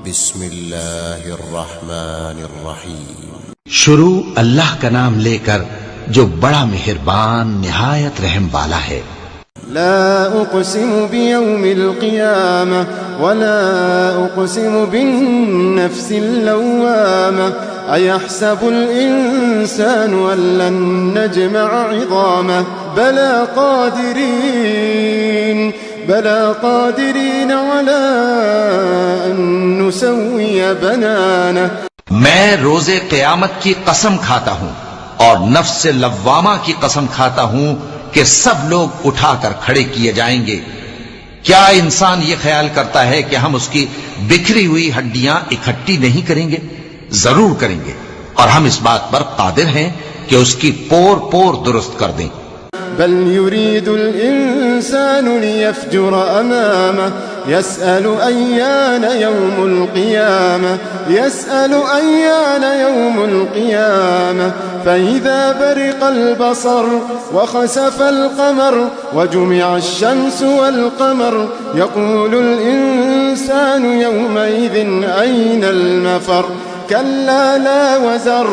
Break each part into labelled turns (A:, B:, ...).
A: بسم اللہ الرحمن الرحیم۔
B: شروع اللہ کا نام لے کر جو بڑا مہربان نہایت رحم والا ہے۔
C: لا اقسم بیوم القیامہ ولا اقسم بالنفس اللوامہ ایحسب الانسان ان لن نجمع عظامہ بلا قادرین علی ان نسوی بنانہ۔
B: میں روز قیامت کی قسم کھاتا ہوں اور نفس لوامہ کی قسم کھاتا ہوں کہ سب لوگ اٹھا کر کھڑے کیے جائیں گے۔ کیا انسان یہ خیال کرتا ہے کہ ہم اس کی بکھری ہوئی ہڈیاں اکٹھی نہیں کریں گے؟ ضرور کریں گے، اور ہم اس بات پر قادر ہیں کہ اس کی پور پور درست کر دیں۔
C: بل يريد الإنسان ليفجر أمامه يسأل أيان يوم القيامة فإذا برق البصر وخسف القمر وجمع الشمس والقمر يقول الإنسان يومئذ أين المفر كلا لا وزر۔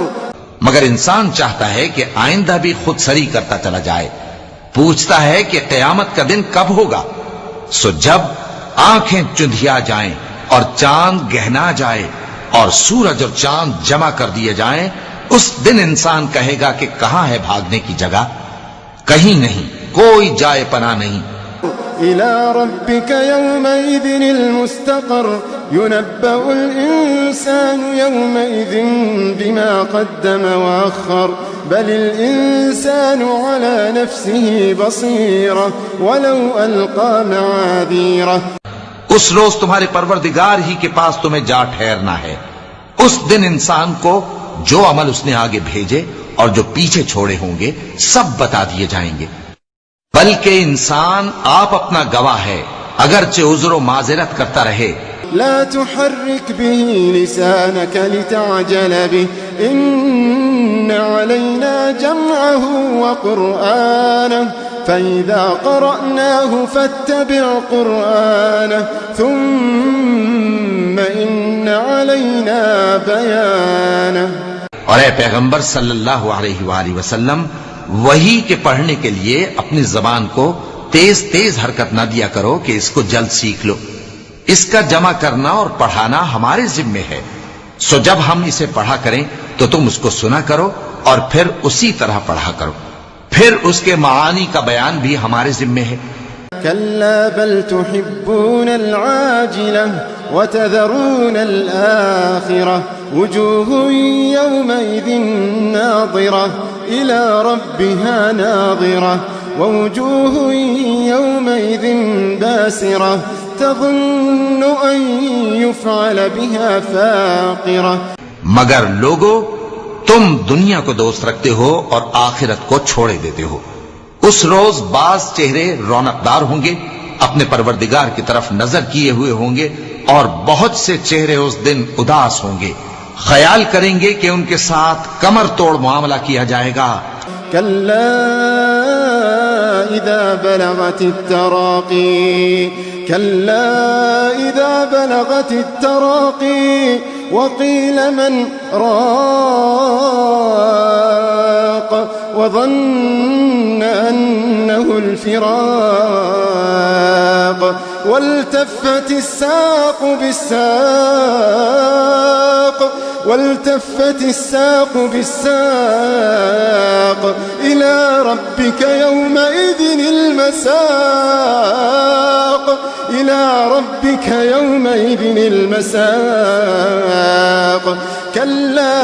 B: مگر انسان چاہتا ہے کہ آئندہ بھی خود سری کرتا چلا جائے، پوچھتا ہے کہ قیامت کا دن کب ہوگا؟ سو جب آنکھیں چندھیا جائیں اور چاند گہنا جائے اور سورج اور چاند جمع کر دیے جائیں، اس دن انسان کہے گا کہ کہاں ہے بھاگنے کی جگہ؟ کہیں نہیں، کوئی جائے پناہ نہیں۔
C: إلى ربك يومئذ المستقر ينبأ الإنسان يومئذ بما قدم وأخر بل الإنسان على نفسه بصيرة ولو ألقى معاذيره۔
B: اس روز تمہارے پروردگار ہی کے پاس تمہیں جا ٹھہرنا ہے۔ اس دن انسان کو جو عمل اس نے آگے بھیجے اور جو پیچھے چھوڑے ہوں گے سب بتا دیے جائیں گے، بلکہ انسان آپ اپنا گواہ ہے، اگرچہ عذر و معذرت کرتا رہے۔
C: لا تحرك به لسانك لتعجل به إن علينا جمعه وقرآنه فإذا قرأناه فاتبع قرآنه ثم إن علينا بيانه۔
B: اور اے پیغمبر صلی اللہ علیہ وآلہ وسلم، وحی کے پڑھنے کے لیے اپنی زبان کو تیز تیز حرکت نہ دیا کرو کہ اس کو جلد سیکھ لو۔ اس کا جمع کرنا اور پڑھانا ہمارے ذمے ہے، سو جب ہم اسے پڑھا کریں تو تم اس کو سنا کرو اور پھر اسی طرح پڑھا کرو، پھر اس کے معانی کا بیان بھی ہمارے ذمے ہے۔
C: كلا بل تحبون العاجلة وتذرون الآخرة وجوه يومئذ ناظرة إلى ربها ناظرة ووجوه يومئذ باسرة تظن أن يفعل بها فاقرة۔
B: مگر لوگو، تم دنیا کو دوست رکھتے ہو اور آخرت کو چھوڑے دیتے ہو۔ اس روز بعض چہرے رونقدار ہوں گے، اپنے پروردگار کی طرف نظر کیے ہوئے ہوں گے، اور بہت سے چہرے اس دن اداس ہوں گے، خیال کریں گے کہ ان کے ساتھ کمر توڑ معاملہ کیا جائے گا۔
C: كلا إذا بلغت التراقي وقيل من راق وظن أنه الفراق والتفت الساق بالساق إلى ربك يومئذ المساق كلا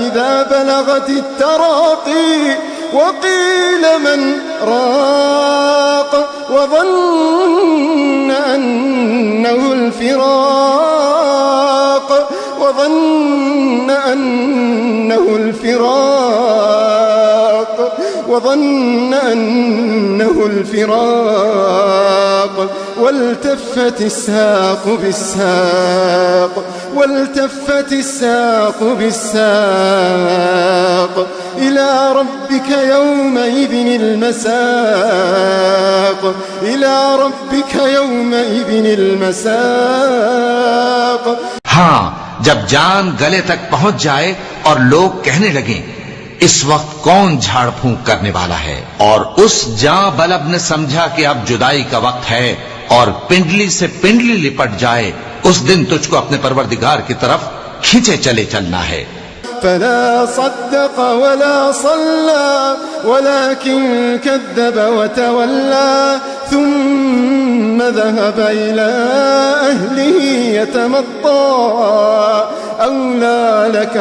C: إذا بلغت التراقي وقيل من راق وظن أنه الفراق والتفت الساق بالساق إلى ربك يومئذ المساق
B: جب جان گلے تک پہنچ جائے اور لوگ کہنے لگیں اس وقت کون جھاڑ پھونک کرنے والا ہے، اور اس جاں بلب نے سمجھا کہ اب جدائی کا وقت ہے اور پنڈلی سے پنڈلی لپٹ جائے، اس دن تجھ کو اپنے پروردگار کی طرف کھینچے چلے چلنا ہے۔
C: فلا صدق ولا صلى ولكن كذب وتولى ثم ذهب إلى أهله يتمطى أولى لك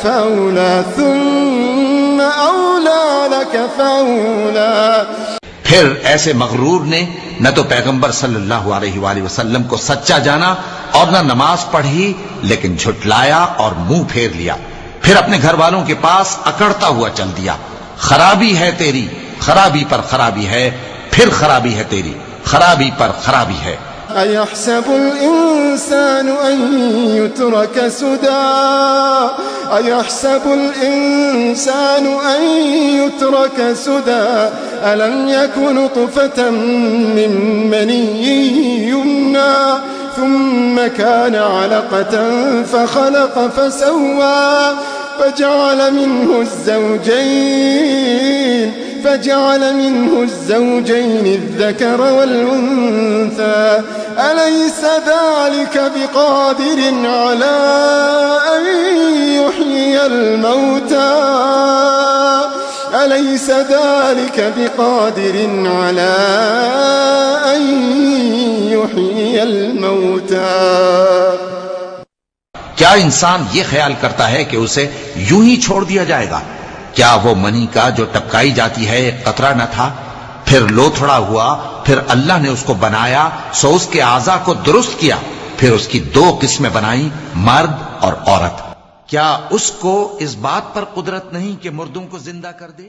C: فأولى ثم أولى لك فأولى۔
B: پھر ایسے مغرور نے نہ تو پیغمبر صلی اللہ علیہ وآلہ وسلم کو سچا جانا اور نہ نماز پڑھی، لیکن جھٹلایا اور منہ پھیر لیا، پھر اپنے گھر والوں کے پاس اکڑتا ہوا چل دیا۔ خرابی ہے تیری، خرابی پر خرابی ہے، پھر خرابی ہے تیری، خرابی پر خرابی ہے۔
C: أيحسب الإنسان أن يترك سدى أيحسب الإنسان أن يترك سدى ألم يكن نطفة من مني يمنى ثم كان علقة فخلق فسوى فجعل منه الزوجين الذكر والأنثى أليس ذلك بقادر على أن يحيي الموتى أليس ذلك بقادر على أن يحيي الموتى۔
B: کیا انسان یہ خیال کرتا ہے کہ اسے یوں ہی چھوڑ دیا جائے گا؟ کیا وہ منی کا جو ٹپکائی جاتی ہے ایک قطرہ نہ تھا، پھر لوتھڑا ہوا، پھر اللہ نے اس کو بنایا، سو اس کے اعضاء کو درست کیا، پھر اس کی دو قسمیں بنائیں، مرد اور عورت۔ کیا اس کو اس بات پر قدرت نہیں کہ مردوں کو زندہ کر دے؟